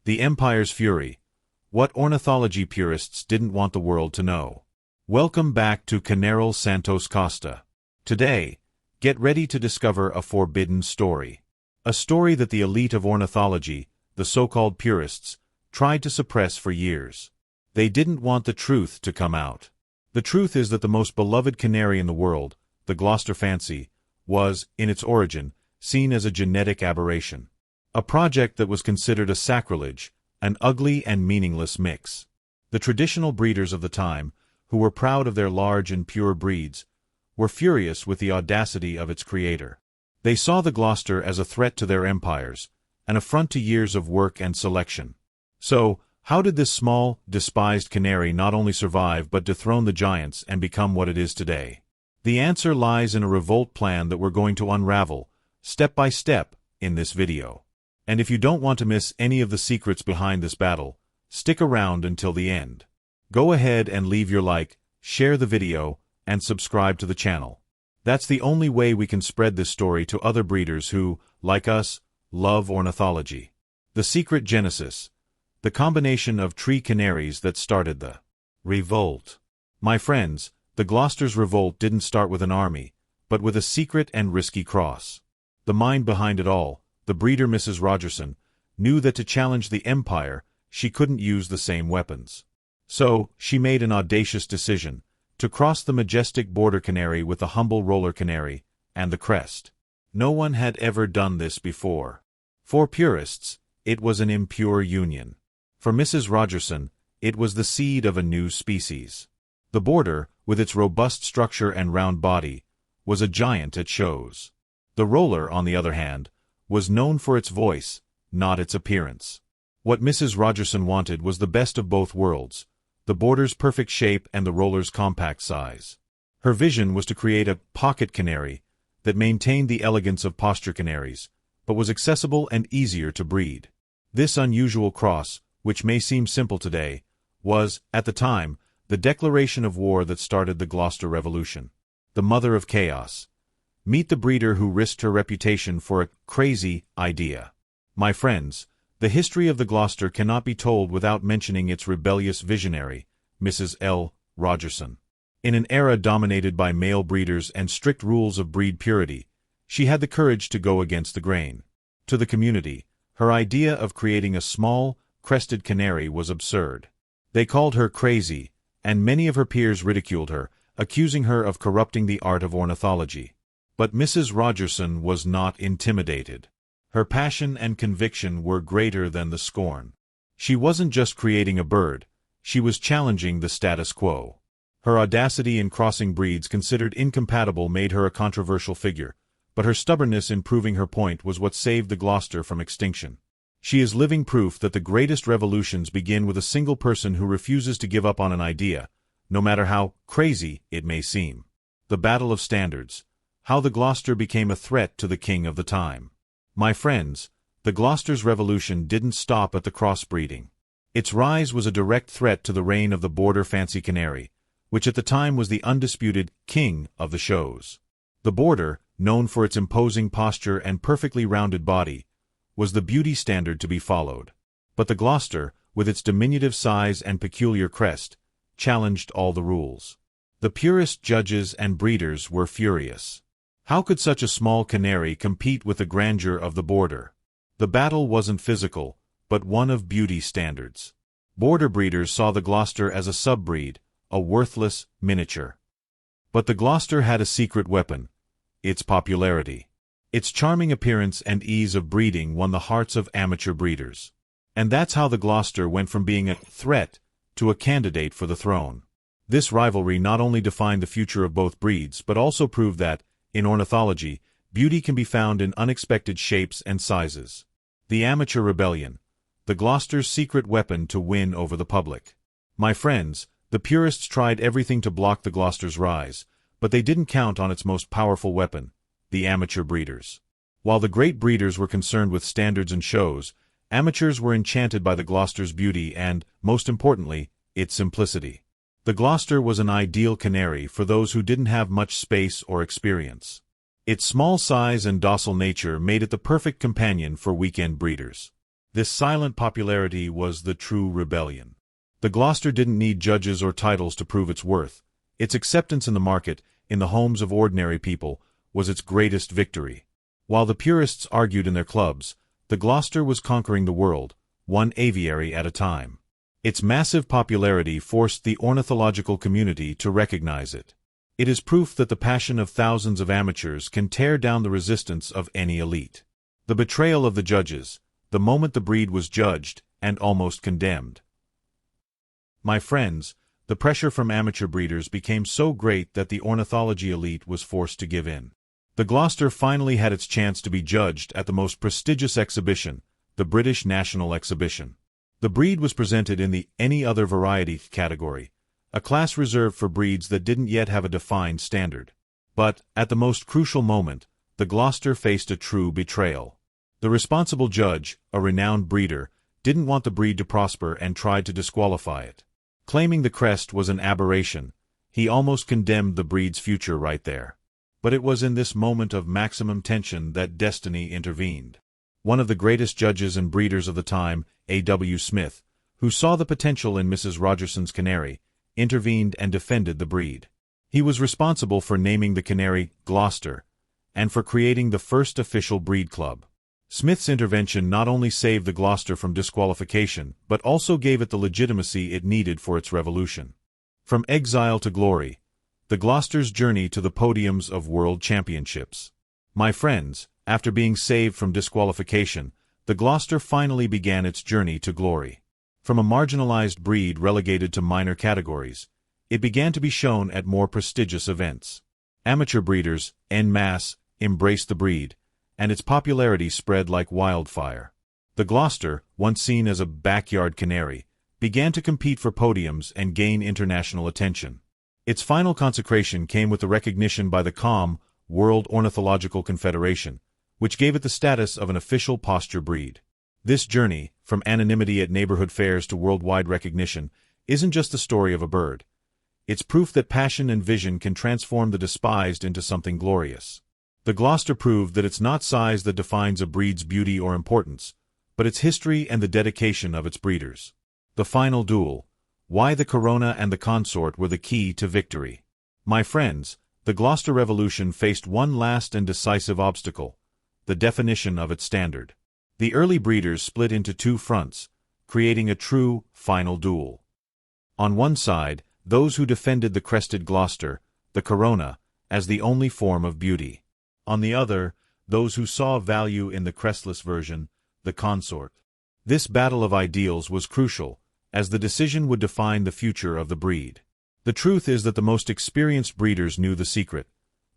The Empire's Fury. What ornithology purists didn't want the world to know. Welcome back to Canary Santos Costa. Today, get ready to discover a forbidden story. A story that the elite of ornithology, the so-called purists, tried to suppress for years. They didn't want the truth to come out. The truth is that the most beloved canary in the world, the Gloster Fancy, was, in its origin, seen as a genetic aberration. A project that was considered a sacrilege, an ugly and meaningless mix. The traditional breeders of the time, who were proud of their large and pure breeds, were furious with the audacity of its creator. They saw the Gloster as a threat to their empires, an affront to years of work and selection. So, how did this small, despised canary not only survive but dethrone the giants and become what it is today? The answer lies in a revolt plan that we're going to unravel, step by step, in this video. And if you don't want to miss any of the secrets behind this battle, stick around until the end. Go ahead and leave your like, share the video, and subscribe to the channel. That's the only way we can spread this story to other breeders who, like us, love ornithology. The secret genesis. The combination of tree canaries that started the Revolt. My friends, the Gloster's revolt didn't start with an army, but with a secret and risky cross. The mind behind it all, the breeder Mrs. Rogerson, knew that to challenge the Empire, she couldn't use the same weapons. So, she made an audacious decision, to cross the majestic border canary with the humble roller canary, and the crest. No one had ever done this before. For purists, it was an impure union. For Mrs. Rogerson, it was the seed of a new species. The border, with its robust structure and round body, was a giant at shows. The roller, on the other hand, was known for its voice, not its appearance. What Mrs. Rogerson wanted was the best of both worlds, the border's perfect shape and the roller's compact size. Her vision was to create a pocket canary that maintained the elegance of posture canaries, but was accessible and easier to breed. This unusual cross, which may seem simple today, was, at the time, the declaration of war that started the Gloster Revolution. The mother of chaos. Meet the breeder who risked her reputation for a crazy idea. My friends, the history of the Gloster cannot be told without mentioning its rebellious visionary, Mrs. L. Rogerson. In an era dominated by male breeders and strict rules of breed purity, she had the courage to go against the grain. To the community, her idea of creating a small, crested canary was absurd. They called her crazy, and many of her peers ridiculed her, accusing her of corrupting the art of ornithology. But Mrs. Rogerson was not intimidated. Her passion and conviction were greater than the scorn. She wasn't just creating a bird, she was challenging the status quo. Her audacity in crossing breeds considered incompatible made her a controversial figure, but her stubbornness in proving her point was what saved the Gloster from extinction. She is living proof that the greatest revolutions begin with a single person who refuses to give up on an idea, no matter how crazy it may seem. The Battle of Standards. How the Gloster became a threat to the king of the time. My friends, the Gloster's revolution didn't stop at the crossbreeding. Its rise was a direct threat to the reign of the border fancy canary, which at the time was the undisputed king of the shows. The border, known for its imposing posture and perfectly rounded body, was the beauty standard to be followed. But the Gloster, with its diminutive size and peculiar crest, challenged all the rules. The purist judges and breeders were furious. How could such a small canary compete with the grandeur of the border? The battle wasn't physical, but one of beauty standards. Border breeders saw the Gloster as a subbreed, a worthless miniature. But the Gloster had a secret weapon: its popularity. Its charming appearance and ease of breeding won the hearts of amateur breeders. And that's how the Gloster went from being a threat to a candidate for the throne. This rivalry not only defined the future of both breeds but also proved that, in ornithology, beauty can be found in unexpected shapes and sizes. The amateur rebellion. The Gloster's secret weapon to win over the public. My friends, the purists tried everything to block the Gloster's rise, but they didn't count on its most powerful weapon, the amateur breeders. While the great breeders were concerned with standards and shows, amateurs were enchanted by the Gloster's beauty and, most importantly, its simplicity. The Gloster was an ideal canary for those who didn't have much space or experience. Its small size and docile nature made it the perfect companion for weekend breeders. This silent popularity was the true rebellion. The Gloster didn't need judges or titles to prove its worth. Its acceptance in the market, in the homes of ordinary people, was its greatest victory. While the purists argued in their clubs, the Gloster was conquering the world, one aviary at a time. Its massive popularity forced the ornithological community to recognize it. It is proof that the passion of thousands of amateurs can tear down the resistance of any elite. The betrayal of the judges, the moment the breed was judged and almost condemned. My friends, the pressure from amateur breeders became so great that the ornithology elite was forced to give in. The Gloster finally had its chance to be judged at the most prestigious exhibition, the British National Exhibition. The breed was presented in the Any Other Variety category, a class reserved for breeds that didn't yet have a defined standard. But, at the most crucial moment, the Gloster faced a true betrayal. The responsible judge, a renowned breeder, didn't want the breed to prosper and tried to disqualify it. Claiming the crest was an aberration, he almost condemned the breed's future right there. But it was in this moment of maximum tension that destiny intervened. One of the greatest judges and breeders of the time, A.W. Smith, who saw the potential in Mrs. Rogerson's Canary, intervened and defended the breed. He was responsible for naming the Canary Gloster, and for creating the first official breed club. Smith's intervention not only saved the Gloster from disqualification, but also gave it the legitimacy it needed for its revolution. From exile to glory, the Gloster's journey to the podiums of world championships. My friends, after being saved from disqualification, the Gloster finally began its journey to glory. From a marginalized breed relegated to minor categories, it began to be shown at more prestigious events. Amateur breeders, en masse, embraced the breed, and its popularity spread like wildfire. The Gloster, once seen as a backyard canary, began to compete for podiums and gain international attention. Its final consecration came with the recognition by the COM, World Ornithological Confederation, which gave it the status of an official posture breed. This journey, from anonymity at neighborhood fairs to worldwide recognition, isn't just the story of a bird. It's proof that passion and vision can transform the despised into something glorious. The Gloster proved that it's not size that defines a breed's beauty or importance, but its history and the dedication of its breeders. The final duel. Why the Corona and the consort were the key to victory. My friends, the Gloster Revolution faced one last and decisive obstacle, the definition of its standard. The early breeders split into two fronts, creating a true, final duel. On one side, those who defended the crested Gloster, the Corona, as the only form of beauty. On the other, those who saw value in the crestless version, the consort. This battle of ideals was crucial, as the decision would define the future of the breed. The truth is that the most experienced breeders knew the secret.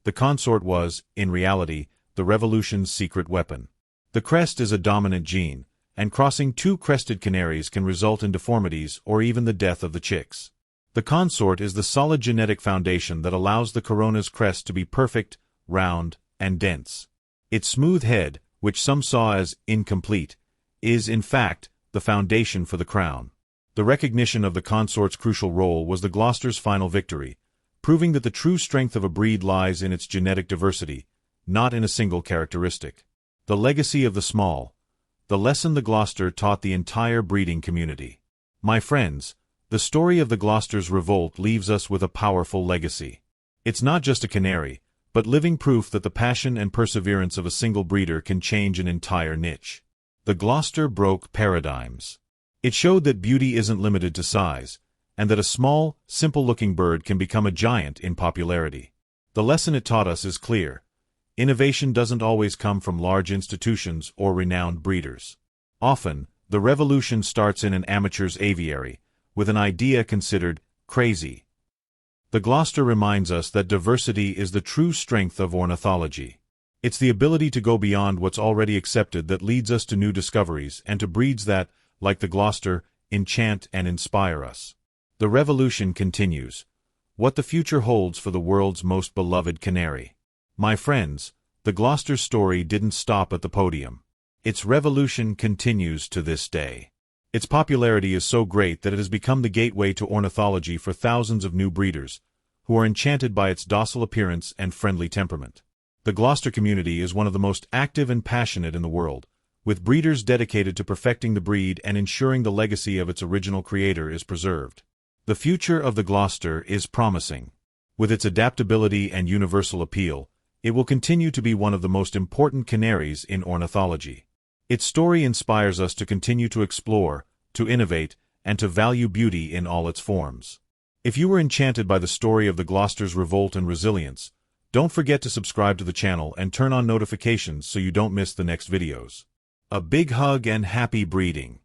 The consort was, in reality, the revolution's secret weapon. The crest is a dominant gene, and crossing two crested canaries can result in deformities or even the death of the chicks. The consort is the solid genetic foundation that allows the Corona's crest to be perfect, round, and dense. Its smooth head, which some saw as incomplete, is, in fact, the foundation for the crown. The recognition of the consort's crucial role was the Gloster's final victory, proving that the true strength of a breed lies in its genetic diversity, not in a single characteristic. The legacy of the small. The lesson the Gloster taught the entire breeding community. My friends, the story of the Gloster's revolt leaves us with a powerful legacy. It's not just a canary, but living proof that the passion and perseverance of a single breeder can change an entire niche. The Gloster broke paradigms. It showed that beauty isn't limited to size, and that a small, simple-looking bird can become a giant in popularity. The lesson it taught us is clear. Innovation doesn't always come from large institutions or renowned breeders. Often, the revolution starts in an amateur's aviary, with an idea considered crazy. The Gloster reminds us that diversity is the true strength of ornithology. It's the ability to go beyond what's already accepted that leads us to new discoveries and to breeds that, like the Gloster, enchant and inspire us. The revolution continues. What the future holds for the world's most beloved canary. My friends, the Gloster's story didn't stop at the podium. Its revolution continues to this day. Its popularity is so great that it has become the gateway to ornithology for thousands of new breeders, who are enchanted by its docile appearance and friendly temperament. The Gloster community is one of the most active and passionate in the world, with breeders dedicated to perfecting the breed and ensuring the legacy of its original creator is preserved. The future of the Gloster is promising. With its adaptability and universal appeal, it will continue to be one of the most important canaries in ornithology. Its story inspires us to continue to explore, to innovate, and to value beauty in all its forms. If you were enchanted by the story of the Gloster's revolt and resilience, don't forget to subscribe to the channel and turn on notifications so you don't miss the next videos. A big hug and happy breeding!